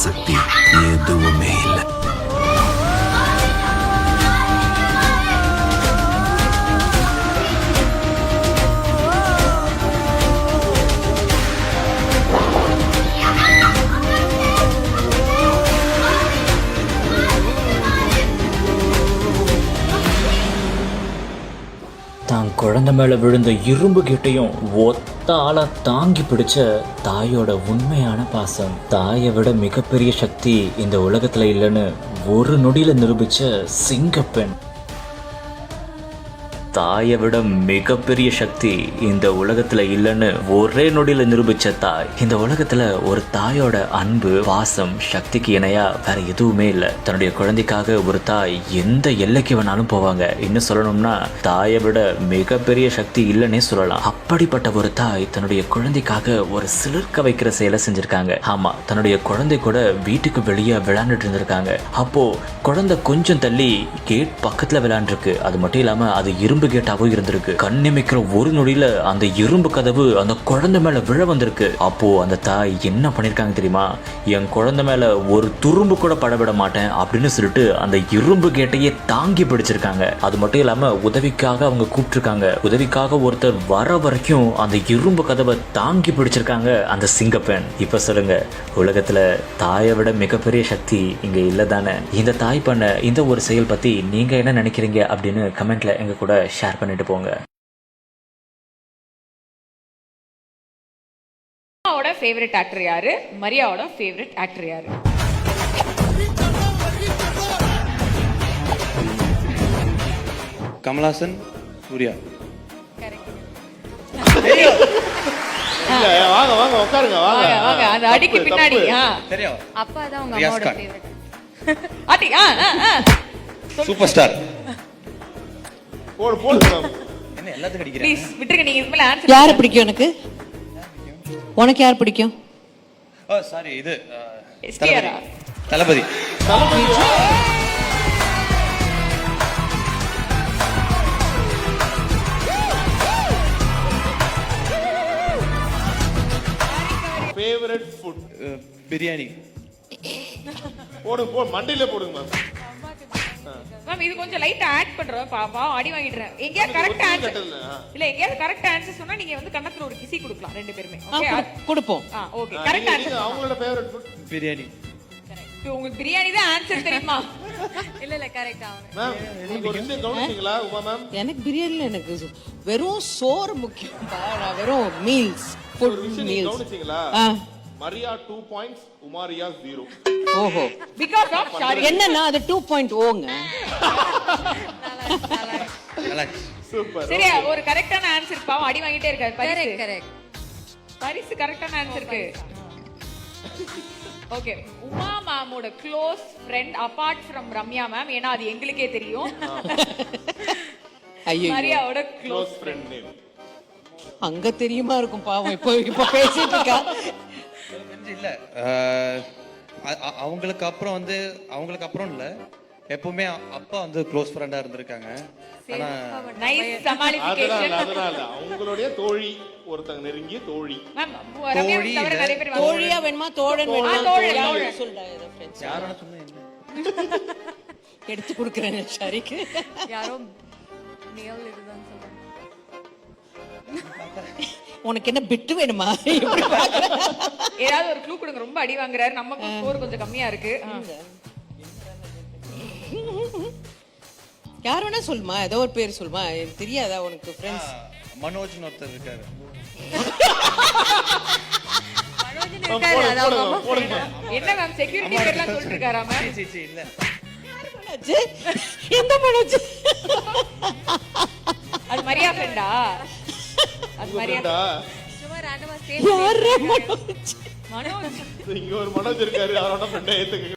சக்தி எதுவுமே இல்லை. தான் குழந்தை மேல விழுந்த இரும்பு கிட்டையும் ஒத்த ஆளா தாங்கி பிடிச்ச தாயோட உண்மையான பாசம். தாயை விட மிகப்பெரிய சக்தி இந்த உலகத்துல இல்லைன்னு ஒரு நொடியில நிரூபிச்ச சிங்கப்பெண். தாயை விட மிகப்பெரிய சக்தி இந்த உலகத்துல இல்லைன்னு ஒரே நொடியில நிரூபிச்ச தாய். இந்த உலகத்துல ஒரு தாயோட அன்பு பாசம் சக்திக்கு இணையா வேற எதுவுமே இல்லை. தன்னுடைய குழந்தைக்காக ஒரு தாய் எந்த எல்லைக்கு வேணாலும் போவாங்க. இன்னும் சொல்லணும்னா தாயை விட மிகப்பெரிய சக்தி இல்லைன்னே சொல்லலாம். அப்படிப்பட்ட ஒரு தாய் தன்னுடைய குழந்தைக்காக ஒரு சிலிர்க்க வைக்கிற செயலை செஞ்சிருக்காங்க. ஆமா, தன்னுடைய குழந்தை கூட வீட்டுக்கு வெளியே விளையாண்டுட்டு இருந்திருக்காங்க. அப்போ குழந்தை கொஞ்சம் தள்ளி கேட் பக்கத்துல விளையாண்டுருக்கு. அது மட்டும் இல்லாம அது இரும்பு கேட்டாவும் இருந்திருக்கு. கண்ணிமைக்கிற ஒரு நொடியில அந்த இரும்பு கதவு அந்த குழந்தை மேல விழ வந்திருக்கு. அப்போ அந்த தாய் என்ன பண்ணிருக்காங்க தெரியுமா? என் குழந்தை மேல ஒரு துரும்பு கூட படவிட மாட்டேன் அப்படின்னு சொல்லிட்டு அந்த இரும்பு கேட்டையே தாங்கி பிடிச்சிருக்காங்க. அது மட்டும் இல்லாம உதவிக்காக அவங்க கூப்பிட்டுருக்காங்க. உதவிக்காக ஒருத்தர் வர வரைக்கும் அந்த இரும்பு கதவை தாங்கி பிடிச்சிருக்காங்க அந்த சிங்கப்பெண். இப்ப சொல்லுங்க, உலகத்துல தாயை விட மிகப்பெரிய சக்தி இங்க இல்லதானே? இந்த தாய் பண்ண இந்த ஒரு செயல் பத்தி நீங்க என்ன நினைக்கிறீங்க அப்படின்னு கமெண்ட்ல எங்க கூட ஷேர் பண்ணிட்டு போங்க. அம்மாவோட ஃபேவரட் ஆக்டர் யாரு? மரியாவோட ஃபேவரட் ஆக்டர் யாரு? கமலாசன், சூர்யா. வாங்க வாங்க உட்காருங்க. வாங்க வாங்க அந்த அடிக்கு பின்னாடி. தெரியும். அப்பா தான் உங்க அம்மாவோட ஃபேவரட். அடி சூப்பர் ஸ்டார். போடு போடு. என்ன எல்லாத்துக்கும் அடிக்கிறீங்க? ப்ளீஸ் விட்டுருங்க. நீங்க இதுக்கு மேல ஆன்சர். யாரை பிடிக்கும் எனக்கு? உனக்கு யார் பிடிக்கும்? ஓ சாரி, இது STR. Thalapathy. Favourite food biryani. போடு போடு, மண்டையில போடுங்க மேம். மேம் இது கொஞ்சம் லைட்டா ஆட் பண்றோம். பாப்பா அடி வாங்கிடுறேன். எங்கயாவது கரெக்ட் ஆன்சர் இல்ல, எங்கயாவது கரெக்ட் ஆன்சர் சொன்னா நீங்க வந்து கண்ணத்துல ஒரு கிசி கொடுக்கலாம் ரெண்டு பேருமே. ஓகே கொடுப்போம். Okay correct answer. அவங்களோட ஃபேவரட் ஃபுட் பிரியாணி. உங்களுக்கு பிரியாணி தான் ஆன்சர் தெரியுமா? இல்ல கரெக்ட் ஆகும். மேம் நீங்க ஒரு விஷயம் கவனிச்சீங்களா உமா மேம்? எனக்கு பிரியாணில எனக்கு வெறும் சோறு முக்கியம். நான் வெறும் மீல்ஸ் ஃபுட் மீல்ஸ் கவனிச்சீங்களா? மரியா 2 பாயிண்ட்ஸ், உமாரியா 0. ஓஹோ, பிகாஸ் ஆஃப் சாரி. என்னன்னா அது 2.0ங்க. சூப்பர். சரியா, ஒரு கரெக்ட்டான ஆன்சர். பாவம் அடி வாங்கிட்டே இருக்காரு. பரிசு கரெக்ட். பரிசு கரெக்ட்டான ஆன்சருக்கு. ஓகே, உமா மேமோட close friend apart from Ramya ma'am, ஏனா அது எங்களுக்கே தெரியும். ஐயோ, மரியாவோட க்ளோஸ் ஃப்ரெண்ட் நேம் அங்க தெரியுமா இருக்கும். பாவம் இப்போ பேசிட்டு இருக்கா. இல்ல அவங்களுக்கு அப்புறம் இல்ல, எப்பவுமே அப்பா வந்து க்ளோஸ் ஃப்ரெண்டா இருந்திருக்காங்க. ஆனா நைஸ் சமாளிஃபிகேஷன். அதனால அவங்களுடைய தோழி, ஒருத்தங்க நெருங்கிய தோழி. மேம் ரம்யா தவிர நிறைய பேர் தோழியா வேணுமா தோழன் வேணுமா? தோழன் சொல்றா ஏதோ ஃப்ரெண்ட்ஸ். யாரன சொன்னா என்ன எடுத்து கொடுக்கறேன் ஷாரிக்கு. யாரோ நியல் இதுதான் சொல்றாங்க. உனக்கு என்ன பிட்டு வேணுமா? ஏதாவது ஒரு க்ளூ கொடுங்க. ரொம்ப அடி வாங்குறாரு. நமக்கு ஸ்கோர் கொஞ்சம் கம்மியா இருக்கு. யார் வேணா சொல்லுமா, ஏதோ ஒரு பேர் சொல்லுமா. எனக்கு தெரியாதா உனக்கு ஃப்ரெண்ட்ஸ்? மனோஜ்னு ஒருத்தர் இருக்காரு. மனோஜன் இருக்காரு. அதாவது அம்மா போடுங்க. என்ன மேம் செக்யூரிட்டி பேர்லாம் சொல்லிட்டு இருக்காரா மேம்? சீ இல்ல. எந்த மனோஜ்? அது மரியா ஃப்ரெண்டா? அது மரியா சும்மா ரேண்டமா யார் மனோஜ்? மனோஜ். இங்க ஒரு மனோஜ் இருக்காரு, அவரோட ஃப்ரெண்ட் ஏத்துக்க